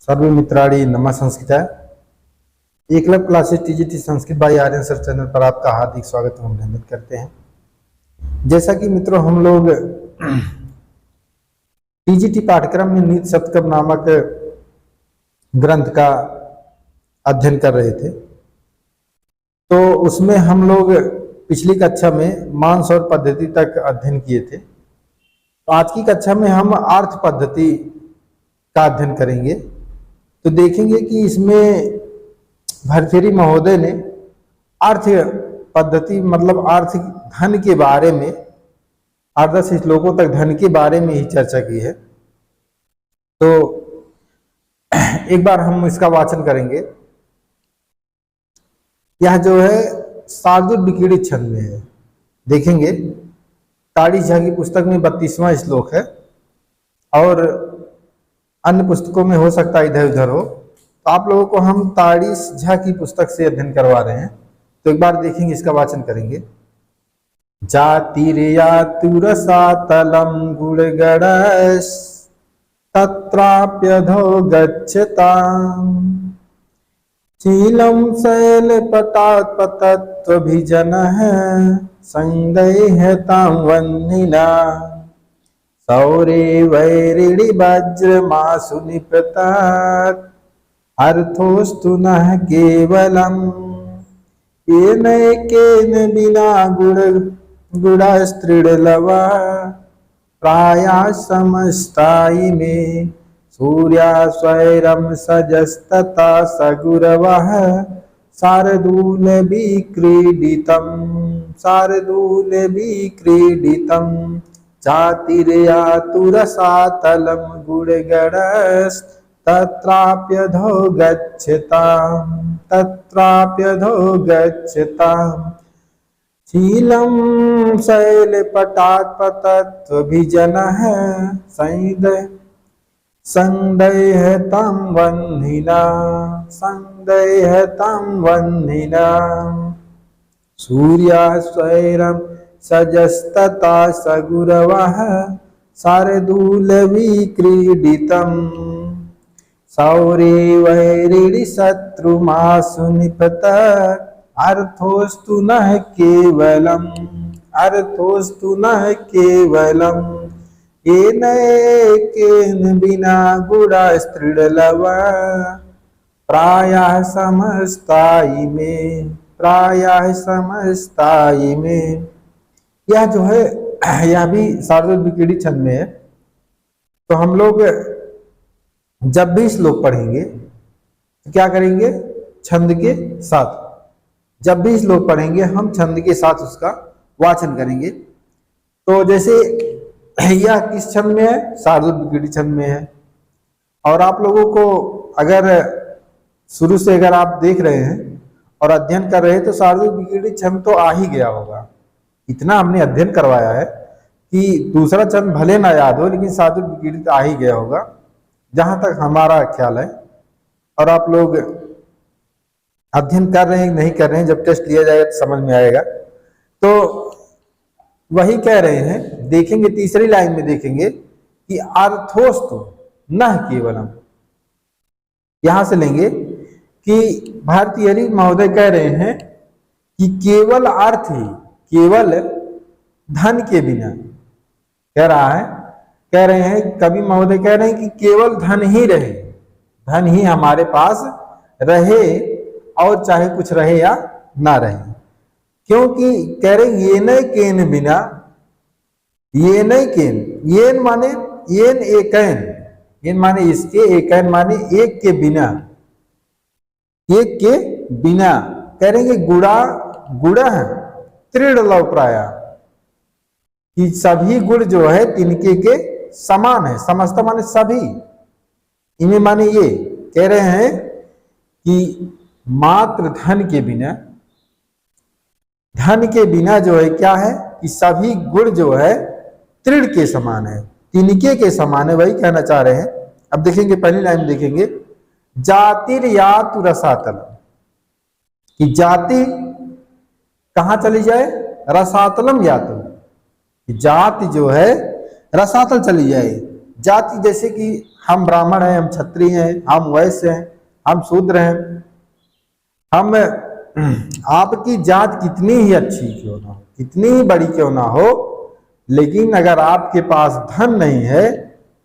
सर्वे मित्राणि नमः Sanskrit Eklavya classes TGT Sanskrit by Aryan sir channel पर आपका हार्दिक स्वागत एवं अभिनंदन करते हैं। जैसा कि मित्रों हम लोग टीजीटी पाठ्यक्रम में नीति सप्तकम नामक ग्रंथ का अध्ययन कर रहे थे, तो उसमें हम लोग पिछली कक्षा में मांस और पद्धति तक अध्ययन किए थे। तो आज की कक्षा में हम अर्थ पद्धति का अध्ययन करेंगे। तो देखेंगे कि इसमें भर्तृहरि महोदय ने अर्थ पद्धति मतलब अर्थ धन के बारे में 8-10 श्लोकों तक धन के बारे में ही चर्चा की है। तो एक बार हम इसका वाचन करेंगे। यह जो है शार्दूल विकीर्णित छंद में है। देखेंगे ताड़ी झा की पुस्तक में 32वां श्लोक है और अन्य पुस्तकों में हो सकता है इधर उधर हो। तो आप लोगों को हम ताड़ी झा की पुस्तक से अध्ययन करवा रहे हैं। तो एक बार देखेंगे, इसका वाचन करेंगे। जातिर्यातुरसातलं गुणगणस् तत्राप्यधो गच्छताम् शीलं शैलपटात्पतत्वभिजनः संदैहतां वह्निना सौरे वैरिणि वज्रमासु निपतात् अर्थोस्तु नः केवलम् येनैकेन विना गुणस्त्रीडलवा प्रायाः समस्तायि मे सूर्या स्वैरं सजस्तथा सगुरवः शार्दूलविक्रीडितं जातिर्यातुरसातलं गुणगणस्तत्राप्यधो गच्छताम् शीलं शैलपटात्पतत्वभिजनः संदैहतां वह्निना सूर्या स्वैरं सजस्तथा सगुरवः शार्दूलविक्रीडितं सौरे वैरिणि शत्रुमासु निपतत् अर्थोस्तु नः केवलम् येनैकेन विना गुणस्त्रीडलवा प्रायः समस्तायि मे। यह जो है यह भी शार्दूल विकीर्णित छंद में है। तो हम लोग जब भी श्लोक पढ़ेंगे तो क्या करेंगे, छंद के साथ जब भी श्लोक पढ़ेंगे हम छंद के साथ उसका वाचन करेंगे। तो जैसे यह किस छंद में है, शार्दूल विकीर्णित छंद में है। और आप लोगों को अगर शुरू से अगर आप देख रहे हैं और अध्ययन कर रहे हैं तो शार्दूल विकीर्णित छंद तो आ ही गया होगा। इतना हमने अध्ययन करवाया है कि दूसरा छंद भले ना याद हो लेकिन शार्दूल विकीर्णित आ ही गया होगा, जहां तक हमारा ख्याल है। और आप लोग अध्ययन कर रहे हैं नहीं कर रहे हैं, जब टेस्ट लिया जाएगा तो समझ में आएगा। तो वही कह रहे हैं, देखेंगे तीसरी लाइन में देखेंगे कि अर्थोस्तु नः केवलम। यहां से लेंगे कि भर्तृहरि महोदय कह रहे हैं कि केवल अर्थ ही, केवल धन के बिना कह रहे हैं, कवि महोदय कह रहे हैं कि केवल धन ही रहे, धन ही हमारे पास रहे और चाहे कुछ रहे या ना रहे। क्योंकि कह रहे येनैकेन बिना, येन माने येन एकैन, येन माने इसके, एकैन माने एक के बिना, एक के बिना। कह रहे हैं गुण त्रिडलव प्राया, कि सभी गुण जो है तिनके के समान है। समस्त माने सभी, इन्हें माने ये कह रहे हैं कि मात्र धन के बिना जो है क्या है कि सभी गुण जो है त्रिड़ के समान है, तिनके के समान है, वही कहना चाह रहे हैं। अब देखेंगे पहली लाइन देखेंगे, जातिर्यातुरसातलं, कि जाति कहां चली जाए, रसातलम यातु, जाति जो है रसातल चली जाए, जाति, जैसे कि हम ब्राह्मण हैं, हम क्षत्रिय हैं, हम वैश्य हैं, हम शूद्र हैं, हम आपकी जात कितनी ही अच्छी क्यों ना हो, कितनी ही बड़ी क्यों ना हो, लेकिन अगर आपके पास धन नहीं है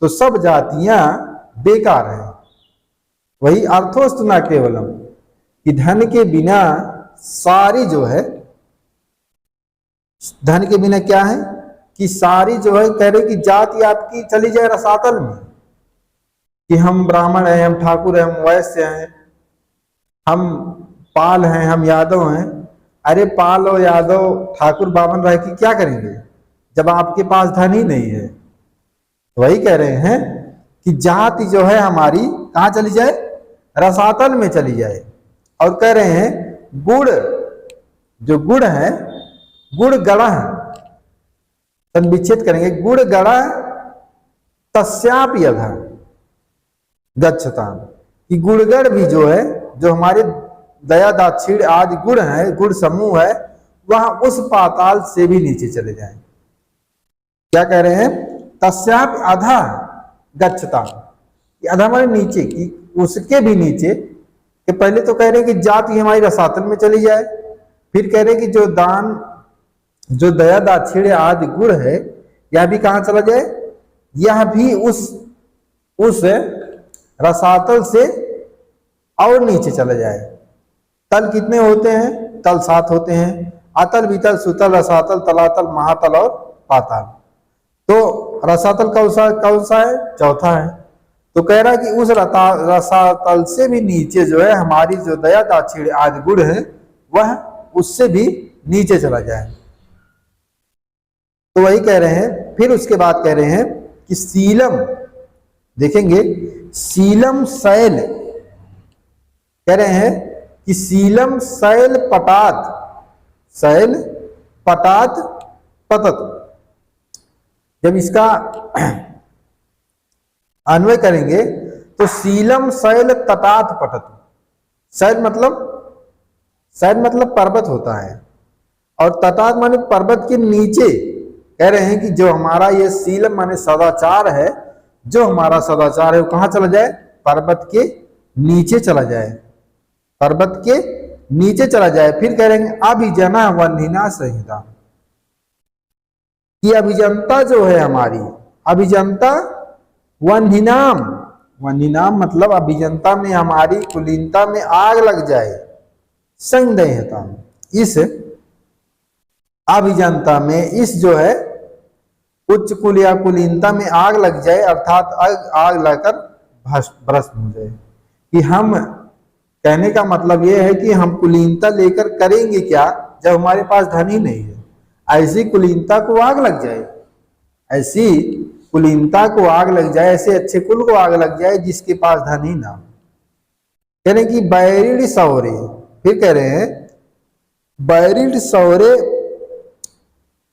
तो सब जातियां बेकार हैं। वही अर्थोस्तु न केवलम, कि धन के बिना सारी जो है, धन के बिना क्या है कि सारी जो है, कह रहे कि जाति आपकी चली जाए रसातल में, कि हम ब्राह्मण हैं, हम ठाकुर हैं, हम वैश्य हैं, हम पाल हैं, हम यादव हैं। अरे पाल और यादव ठाकुर बामन रह के क्या करेंगे जब आपके पास धन ही नहीं है। तो वही कह रहे हैं कि जाति जो है हमारी कहाँ चली जाए, रसातल में चली जाए। और कह रहे हैं गुड़, जो गुड़ है, गुड़ गड़ा विच्छेद करेंगे, गुड़ गड़ा तस्याप यथा गच्छता, कि गुड़गड़ भी जो है, जो हमारे दया दाक्षिण्य आदि गुण है, गुण समूह है, वह उस पाताल से भी नीचे चले जाएं। क्या कह रहे हैं, तस्याप अधा गच्छता, अधा हमारे नीचे, कि उसके भी नीचे, कि पहले तो कह रहे हैं कि जाति हमारी रसातल में चली जाए, फिर कह रहे हैं कि जो दान, जो दया दाक्षिण्य आदि गुण है, यह भी कहां चला जाए, यह भी उस रसातल से और नीचे चला जाए। तल कितने होते हैं, तल 7 होते हैं, अतल वितल सुतल रसातल तलातल महातल और पाताल। तो रसातल कौन सा है, चौथा है। तो कह रहा है कि उस रसातल से भी नीचे जो है हमारी जो दया दाक्षिण्य आदि गुण है, वह उससे भी नीचे चला जाए। तो वही कह रहे हैं, फिर उसके बाद कह रहे हैं कि सीलम, देखेंगे सीलम शैल, कह रहे हैं कि सीलम शैल पटात, शैल पटात पतत। जब इसका अन्वय करेंगे तो सीलम शैल तटात पटत, शैल मतलब पर्वत होता है, और तटात माने पर्वत के नीचे। कह रहे हैं कि जो हमारा ये सीलम माने सदाचार है, जो हमारा सदाचार है वो कहां चला जाए, पर्वत के नीचे चला जाए, पर्वत के नीचे चला जाए। फिर कह रहे हैं अभिजना वन्हिना संहिता, कि अभिजनता जो है हमारी, अभिजनता वन्हिनाम, वन्हिनाम मतलब अभिजनता में हमारी कुलीनता में आग लग जाए, संदेहता, इस अभिजनता में, इस जो है उच्च कुल या कुलीनता में आग लग जाए, अर्थात आग लगकर भस्म हो जाए। कि हम, कहने का मतलब यह है कि हम कुलीनता लेकर करेंगे क्या जब हमारे पास धन ही नहीं है। ऐसी कुलीनता को आग लग जाए, ऐसी कुलीनता को आग लग जाए, ऐसे अच्छे कुल को आग लग जाए जिसके पास धन ही ना। कह रहे कि बैरिड सौरे, फिर कह रहे हैं बैरिड सौरे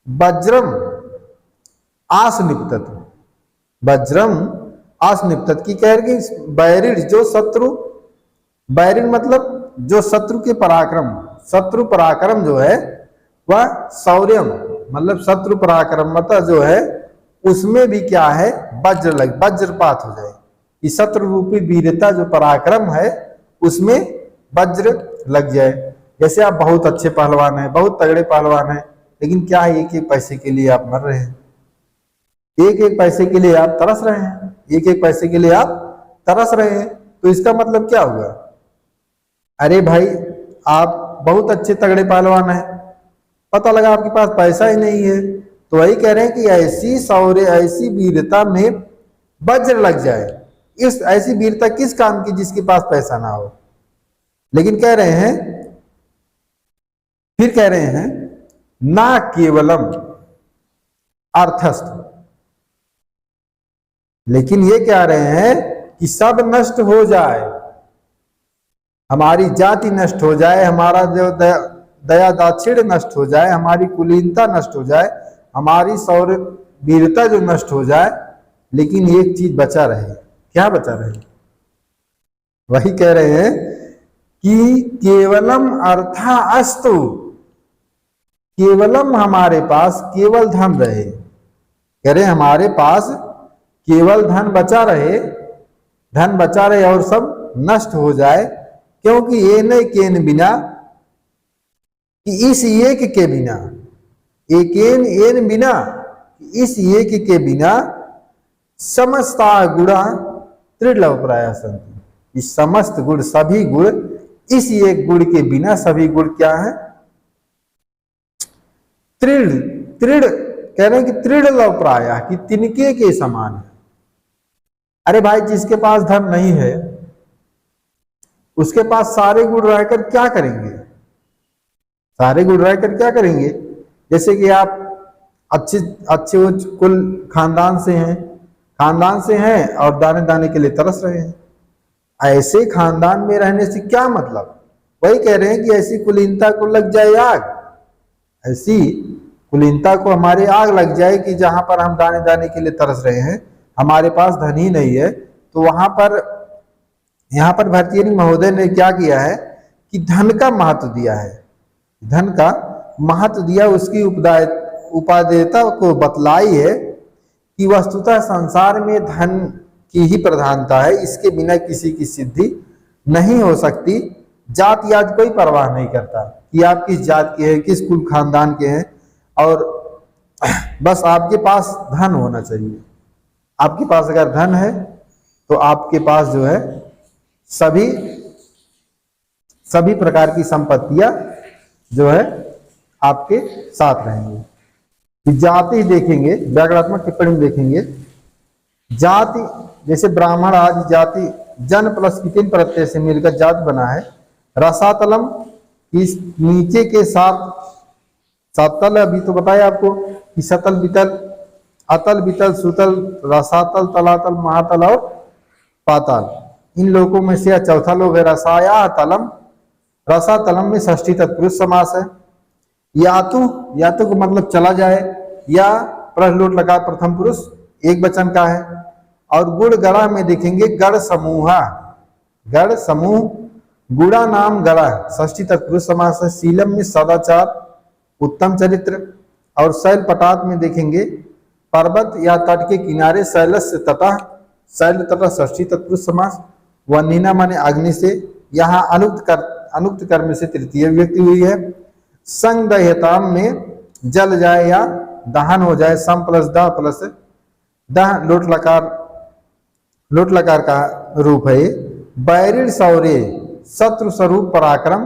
वज्रम आसनिपतत, वज्रम आसनिपतत, की कह रहे कि बैरिड जो शत्रु, बैरिड मतलब जो शत्रु के पराक्रम, शत्रु पराक्रम जो है वह शौर्यम मतलब शत्रु पराक्रम मतलब जो है उसमें भी क्या है, वज्रपात हो जाए, कि शत्रु रूपी वीरता जो पराक्रम है उसमें वज्र लग जाए। जैसे आप बहुत अच्छे पहलवान हैं, बहुत तगड़े पहलवान हैं, लेकिन क्या है, एक एक पैसे के लिए आप मर रहे हैं, एक एक पैसे के लिए आप तरस रहे हैं, एक एक पैसे के लिए आप तरस रहे हैं। तो इसका मतलब क्या हुआ, अरे भाई आप बहुत अच्छे तगड़े पहलवान हैं, पता लगा आपके पास पैसा ही नहीं है। तो वही कह रहे हैं कि ऐसी शौर्य, ऐसी वीरता में वज्र लग जाए। इस ऐसी वीरता किस काम की जिसके पास पैसा ना हो। लेकिन कह रहे हैं, फिर कह रहे हैं ना केवलम अर्थस्थ, लेकिन ये कह रहे हैं कि सब नष्ट हो जाए, हमारी जाति नष्ट हो जाए, हमारा जो दया दाक्षिण्य नष्ट हो जाए, हमारी कुलीनता नष्ट हो जाए, हमारी शौर्य वीरता जो नष्ट हो जाए, लेकिन एक चीज बचा रहे। क्या बचा रहे, वही कह रहे हैं कि केवलम अर्था अस्तु, केवलम हमारे पास केवल धन रहे। कह रहे हमारे पास केवल धन बचा रहे और सब नष्ट हो जाए, क्योंकि ये न केन बिना, कि इस एक के बिना, एकेन एन बिना, इस एक के बिना समस्ता गुणा त्रिलवप्राया संति, इस समस्त गुण, सभी गुण, इस एक गुण के बिना सभी गुण क्या है? त्रिण, त्रिण कह रहे हैं कि त्रिण लवप्राया, कि तिनके के समान है। अरे भाई, जिसके पास धन नहीं है उसके पास सारे गुण रहकर क्या करेंगे? सारे गुण रहकर क्या करेंगे? जैसे कि आप अच्छे उच्च कुल खानदान से हैं और दाने दाने के लिए तरस रहे हैं। ऐसे खानदान में रहने से क्या मतलब? वही कह रहे हैं कि ऐसी कुलीनता को लग जाए आग, ऐसी कुलीनता को हमारे आग लग जाए कि जहां पर हम दाने दाने के लिए तरस रहे हैं, हमारे पास धन ही नहीं है। तो यहाँ पर भर्तृहरि महोदय ने क्या किया है कि धन का महत्व दिया है, धन का महत्व दिया, उसकी उपादेयता को बतलाई है कि वस्तुतः संसार में धन की ही प्रधानता है, इसके बिना किसी की सिद्धि नहीं हो सकती। जात याद कोई परवाह नहीं करता कि आप किस जात के हैं, किस कुल खानदान के हैं, और बस आपके पास धन होना चाहिए। आपके पास अगर धन है तो आपके पास जो है सभी प्रकार की संपत्तियां जो है आपके साथ रहेंगे। जाति देखेंगे, व्याकरणात्मक टिप्पणी में देखेंगे, जाति जैसे ब्राह्मण आदि जाति जन प्लस कितिन प्रत्यय से मिलकर जात बना है। रसातलम, इस नीचे के साथ सतल, अभी तो बताया आपको कि सतल बितल, अतल बितल, सुतल, रसातल, तलातल, महातल और पाताल, इन लोगों में से चौथा लोग है रसाया तलम। रसातलम में षष्ठी तत्पुरुष समास है। यातु का मतलब चला जाए, या प्रलोट लगा प्रथम पुरुष एक वचन का है। और गुण गड़ा में देखेंगे गढ़ समूह, गुड़ा नाम गड़ा षष्ठी तत्पुरुष समास है। सीलम में सदाचार, उत्तम चरित्र। और शैल पटात में देखेंगे पर्वत या तट के किनारे, शैलस्य तथा, शैल तथा षष्ठी तत्पुरुष समास। वन्नीना माने अग्नि से, यहाँ अनुक्त कर्म से तृतीय विभक्ति हुई है। संदह्यताम में जल जाए या दहन हो जाए, सम प्लस द प्लस दह, लोट लकार का रूप है। बैरिण सौर्य, शत्रु स्वरूप पराक्रम।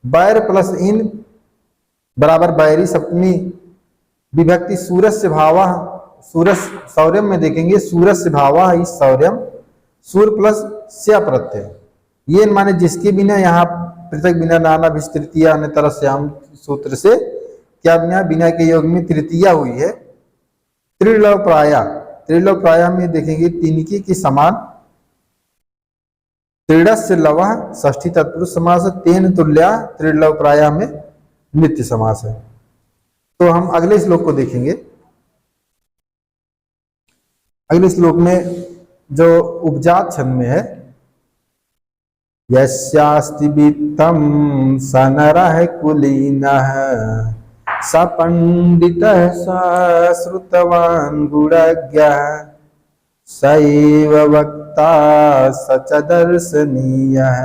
बैर प्लस इन बराबर बैरी, सप्तमी विभक्ति। सूरज से भावा, सूरज शौर्यम में देखेंगे सूरज से भावा, इस शौर्यम, सूर प्लस स्या प्रत्यय, ये माने जिसके बिना, यहाँ पृथक बिना नाना विस्तृतीय अन्यतर श्याम सूत्र से क्या बिना, बिना के योग में तृतीया हुई है। त्रिलव प्राया में देखेंगे तिनकी के समान। त्रिडस्य लवः षष्ठी तत्पुरुष समास, तेन तुल्या त्रिलव प्राया में नित्य समास है। तो हम अगले श्लोक को देखेंगे। अगले श्लोक में जो उपजात छंद में है, यस्यास्ति वित्तं स नरः कुलीनः स पंडितः स श्रुतवान् गुणज्ञः स एव वक्ता स च दर्शनीयः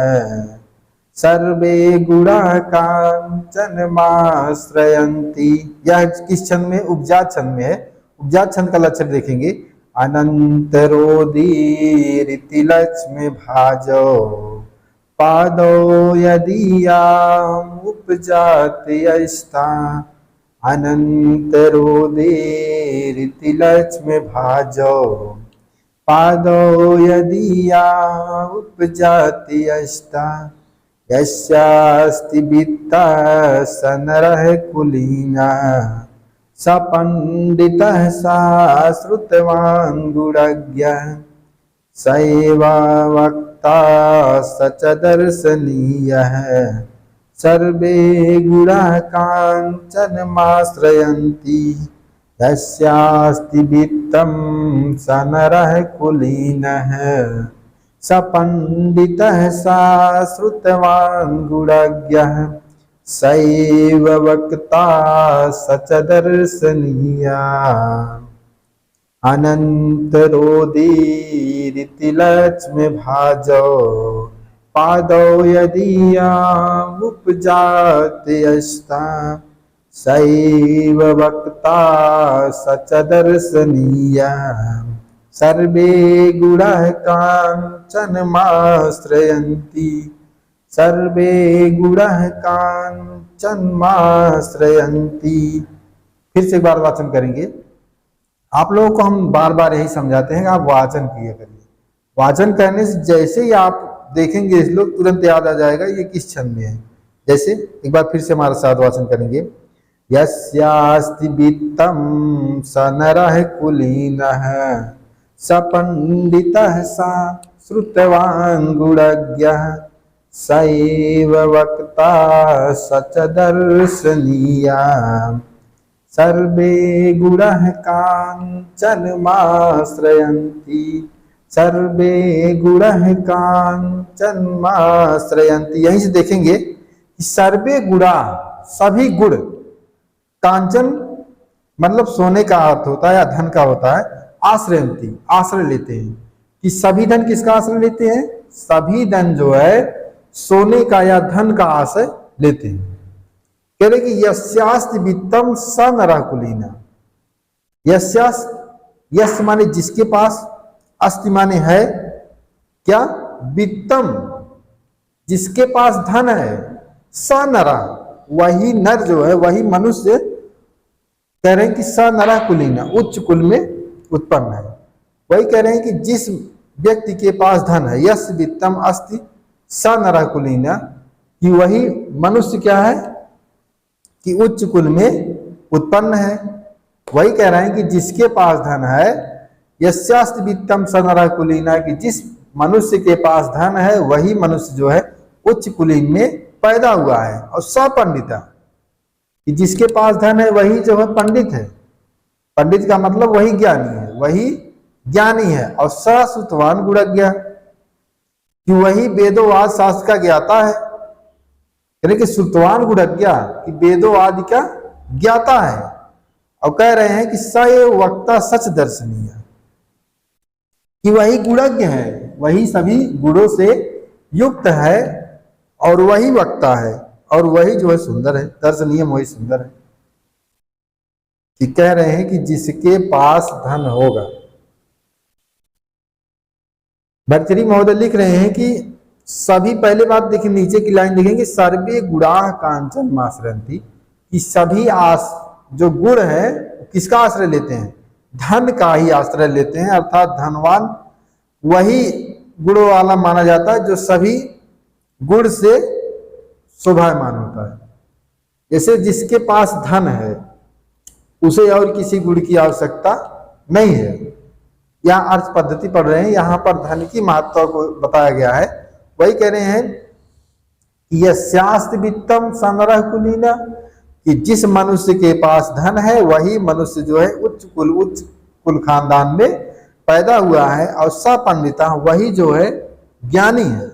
सर्वे गुणा कांचनमाश्रयन्ति। यह किस छंद में? उपजात छंद में है। उपजात छंद का लक्षण देखेंगे, अनंतरोदीरिति लक्ष्मी भाजो पादो यदीयाम उपजातयस्ता। अनंतरोदीरिति लक्ष्मी भाजो पादो यदीया उपजातयस्ता। यस्यास्ति वित्ता स नरः कुलीनः स पंडितः स श्रुतवान् गुणज्ञः स एव वक्ता स च दर्शनीयः सर्वे गुणाः कांचनमाश्रयन्ति। यस्यास्ति वित्तं स नरः कुलीनः स पंडितः स श्रुतवान् गुणज्ञः स एव वक्ता स च दर्शनीयः। अनन्तरोदीरिति लक्ष्मी भाजौ पादौ यदीयामुपजात्यस्ता सैव वक्ता स च दर्शनीया सर्वे गुणः काञ्चनमाश्रयन्ति सर्वे गुणः काञ्चनमाश्रयन्ति। फिर से एक बार वाचन करेंगे। आप लोगों को हम बार बार यही समझाते हैं कि आप वाचन किया करिए। वाचन करने से जैसे ही आप देखेंगे इस लोग तुरंत याद आ जाएगा ये किस छंद में है। जैसे एक बार फिर से हमारे साथ वाचन करेंगे। यस्यास्ति वित्तं स नरः कुलीनः स पंडितः सा श्रुतवान् गुणज्ञः स एव वक्ता स च दर्शनीया सर्वे गुणः काञ्चनमाश्रयन्ति सर्वे गुणः काञ्चनमाश्रयन्ति। यहीं से देखेंगे कि सर्वे गुणा सभी गुण, कांचन मतलब सोने का अर्थ होता है या धन का होता है, आश्रयंती आश्रय लेते हैं। कि सभी धन किसका आश्रय लेते हैं? सभी धन जो है सोने का या धन का आश्रय लेते हैं। कह रहे कि यस्यास्ति वित्तम स नरः कुलीना। यस्यास्, यस माने जिसके पास, अस्ति माने है क्या, वित्तम जिसके पास धन है, स नरः वही नर जो है, वही मनुष्य, कह रहे हैं कि स नरः कुलीना उच्च कुल में उत्पन्न है। वही कह रहे हैं कि जिस व्यक्ति के पास धन है, यस वित्तम अस्ति स नरः कुलीना, कि वही मनुष्य क्या है कि उच्च कुल में उत्पन्न है। वही कह रहे हैं कि जिसके पास धन है, यस्यास्ति वित्तम स नरः कुलीना, कि जिस मनुष्य के पास धन है वही मनुष्य जो है उच्च कुलीन में पैदा हुआ है। और सपंडिता, कि जिसके पास धन है वही जो है पंडित है। पंडित का मतलब वही ज्ञानी है, वही ज्ञानी है। और सश्रुतवान गुणज्ञ, कि वही वेदोवाद शास्त्र का ज्ञाता है। यानी कि श्रुतवान गुणज्ञ कि वेदों आदि का ज्ञाता है। और कह रहे हैं कि स एव वक्ता सच दर्शनीय, कि वही गुणज्ञ है, वही सभी गुणों से युक्त है और वही वक्ता है और वही जो है सुंदर है। दर्शनीय वही सुंदर है। कि कह रहे हैं कि जिसके पास धन होगा। भर्तृहरि महोदय लिख रहे हैं कि सभी, पहले बात देखिए नीचे की लाइन देखेंगे, सर्वे गुणाः कांचन माश्रयन्ति, कि सभी जो गुण है किसका आश्रय लेते हैं? धन का ही आश्रय लेते हैं। अर्थात धनवान वही गुणों वाला माना जाता है जो सभी गुण से शोभायमान होता है। जैसे जिसके पास धन है उसे और किसी गुण की आवश्यकता नहीं है। यहाँ अर्थ पद्धति पढ़ रहे हैं, यहाँ पर धन की महत्ता को बताया गया है। वही कह रहे हैं कि यस्यास्ति वित्तम स नरः कुलीना, कि जिस मनुष्य के पास धन है वही मनुष्य जो है उच्च कुल खानदान में पैदा हुआ है। और सपंडिता, वही जो है ज्ञानी है।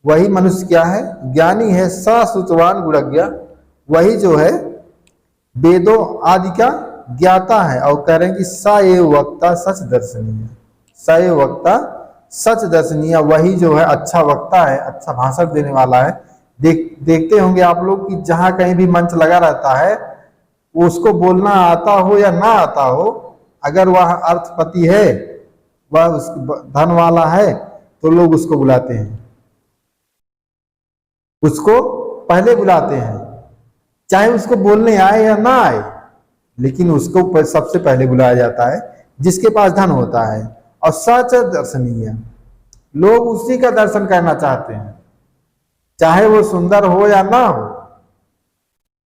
वही मनुष्य क्या है? ज्ञानी है। सश्रुतवान गुणज्ञ, वही जो है वेदों आदि का ज्ञाता है। और कह रहे हैं कि स एव वक्ता सच दर्शनीय, स एव वक्ता सच दर्शनीय, वही जो है अच्छा वक्ता है, अच्छा भाषण देने वाला है। देखते होंगे आप लोग कि जहां कहीं भी मंच लगा रहता है, उसको बोलना आता हो या ना आता हो, अगर वह अर्थपति है, वह उस धन वाला है, तो लोग उसको बुलाते हैं, उसको पहले बुलाते हैं। चाहे उसको बोलने आए या ना आए, लेकिन उसको सबसे पहले बुलाया जाता है जिसके पास धन होता है। और सच दर्शनीय, लोग उसी का दर्शन करना चाहते हैं, चाहे वो सुंदर हो या ना हो,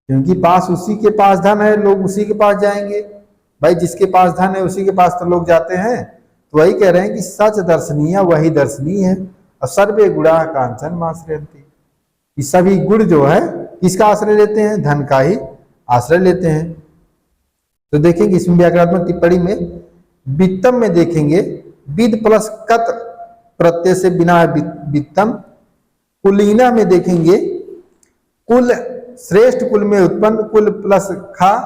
क्योंकि पास उसी के पास धन है, लोग उसी के पास जाएंगे। भाई जिसके पास धन है उसी के पास तो लोग जाते हैं। तो वही कह रहे हैं कि सच दर्शनीय, वही दर्शनीय है। और सर्वे गुणा कांचन माश्रयन्ति, कि सभी गुण जो है किसका आश्रय लेते हैं? धन का ही आश्रय लेते हैं। तो देखेंगे इसमें व्याकरणात्मक टिप्पणी में वित्तम में देखेंगे विद प्लस कत प्रत्यय से बिना वित्तम। कुलीना में देखेंगे कुल श्रेष्ठ कुल में उत्पन्न, कुल प्लस खा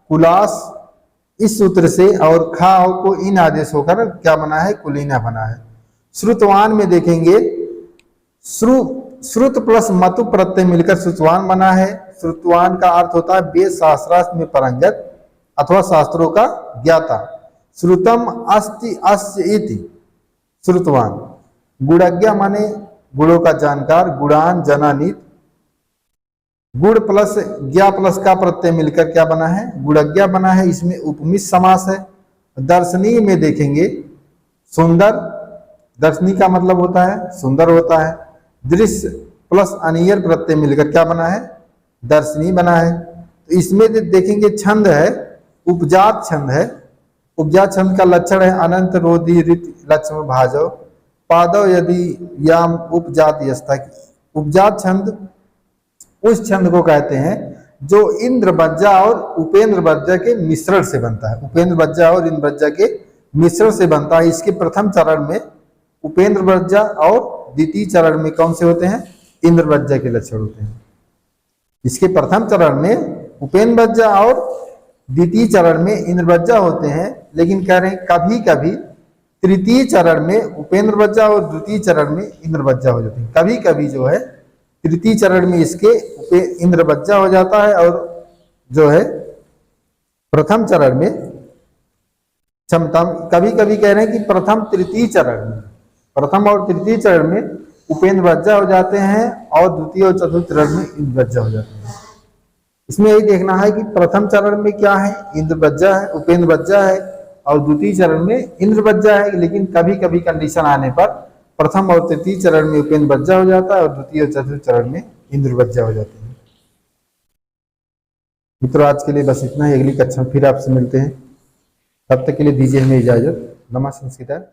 कुलास इस सूत्र से और खा को इन आदेश होकर क्या बना है, कुलीना बना है। श्रुतवान में देखेंगे श्रुत प्लस मतु प्रत्यय मिलकर श्रुतवान बना है। श्रुतवान का अर्थ होता है वेद शास्त्रार्थ में पारंगत अथवा शास्त्रों का ज्ञाता। श्रुतम अस्ति अस्य इति श्रुतवान। गुणज्ञ माने गुणों का जानकार, गुणान जनानित। गुण प्लस ज्ञा प्लस का प्रत्यय मिलकर क्या बना है, गुणज्ञ बना है। इसमें उपमित समास है। दर्शनीय में देखेंगे सुंदर, दर्शनी का मतलब होता है सुंदर होता है। दृश्य प्लस अनियर प्रत्यय मिलकर क्या बना है, दर्शनी बना है। तो इसमें देखेंगे छंद है, उपजात छंद है। उपजात छंद का लक्षण है अनंत रोधि ऋत लक्ष्म भाजव पादव यदि याम उपजात यस्ता। उपजात छंद उस छंद को कहते हैं जो इंद्र बज्जा और उपेंद्र बज्जा के मिश्रण से बनता है। उपेंद्र बज्जा और इंद्र बज्जा के मिश्रण से बनता है। इसके प्रथम चरण में उपेंद्र बज्जा और द्वितीय चरण में कौन से होते हैं, इंद्र बज्जा के लक्षण होते हैं। इसके प्रथम चरण में उपेंद्र बज्जा और द्वितीय चरण में इंद्र बज्जा होते हैं। लेकिन कह रहे हैं कभी कभी तृतीय चरण में उपेंद्र बज्जा और द्वितीय चरण में इंद्र बज्जा हो जाते हैं। कभी कभी जो है तृतीय चरण में इसके इंद्र बज्जा हो जाता है और जो है प्रथम चरण में क्षमता। कभी कभी कह रहे हैं कि प्रथम तृतीय चरण में, प्रथम और तृतीय चरण में उपेंद्र बज्जा हो जाते हैं और द्वितीय और चतुर्थ चरण में इंद्र बज्जा हो जाते हैं। इसमें यही देखना है कि प्रथम चरण में क्या है, इंद्र बज्जा है, उपेंद्र बज्जा है और द्वितीय चरण में इंद्र बज्जा है। लेकिन कभी कभी कंडीशन आने पर प्रथम और तृतीय चरण में उपेंद्र बज्जा हो जाता है और द्वितीय और चतुर्थ चरण में इंद्र बज्जा हो जाते हैं। मित्रों आज के लिए बस इतना ही। अगली कक्षा में फिर आपसे मिलते हैं। तब तक के लिए दीजिए हमें इजाजत। नमः संस्कृत।